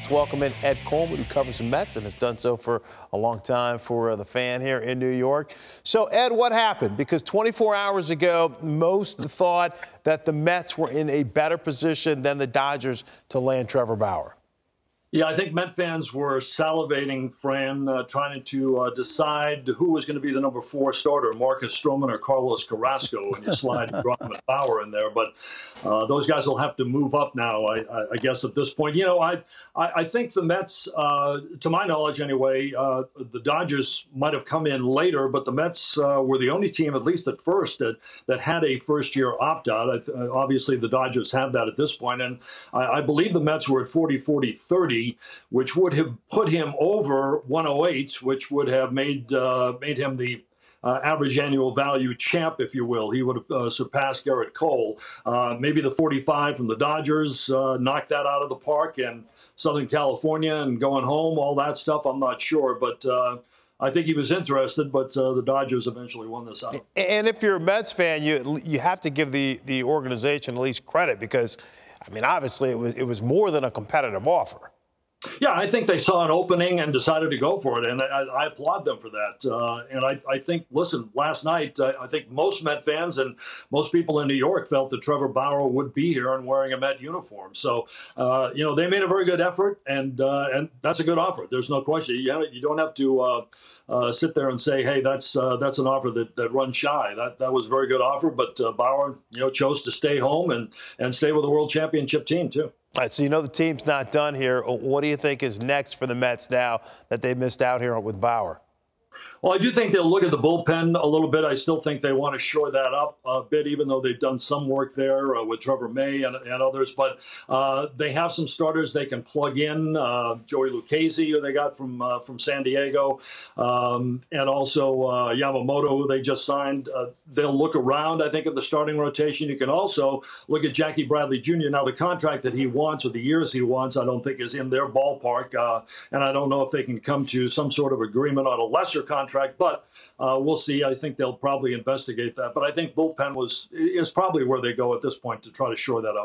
Let's welcome in Ed Coleman, who covers the Mets and has done so for a long time for the Fan here in New York. So, Ed, what happened? Because 24 hours ago, most thought that the Mets were in a better position than the Dodgers to land Trevor Bauer. Yeah, I think Met fans were salivating, Fran, trying to decide who was going to be the number 4 starter, Marcus Stroman or Carlos Carrasco, when you slide Stroman and Bauer in there. But those guys will have to move up now, I guess, at this point. You know, I think the Mets, to my knowledge anyway, the Dodgers might have come in later, but the Mets were the only team, at least at first, that had a first-year opt-out. Obviously, the Dodgers have that at this point, and I believe the Mets were at 40-40-30. Which would have put him over 108, which would have made him the average annual value champ, if you will. He would have surpassed Garrett Cole. Maybe the 45 from the Dodgers knocked that out of the park, and Southern California and going home, all that stuff, I'm not sure. But I think he was interested, but the Dodgers eventually won this out. And if you're a Mets fan, you have to give the organization at least credit because, I mean, obviously it was more than a competitive offer. Yeah, I think they saw an opening and decided to go for it, and I applaud them for that. And I think, listen, last night, I think most Met fans and most people in New York felt that Trevor Bauer would be here and wearing a Met uniform. So, you know, they made a very good effort, and that's a good offer. There's no question. You don't have to sit there and say, hey, that's an offer that runs shy. That was a very good offer, but Bauer, you know, chose to stay home and stay with the World Championship team, too. All right, so you know the team's not done here. What do you think is next for the Mets now that they missed out here with Bauer? Well, I do think they'll look at the bullpen a little bit. I still think they want to shore that up a bit, even though they've done some work there with Trevor May and others. But they have some starters they can plug in. Joey Lucchesi, who they got from San Diego, and also Yamamoto, who they just signed. They'll look around, I think, at the starting rotation. You can also look at Jackie Bradley Jr. Now, the contract that he wants or the years he wants, I don't think is in their ballpark. And I don't know if they can come to some sort of agreement on a lesser contract. But we'll see. I think they'll probably investigate that. But I think bullpen is probably where they go at this point to try to shore that up.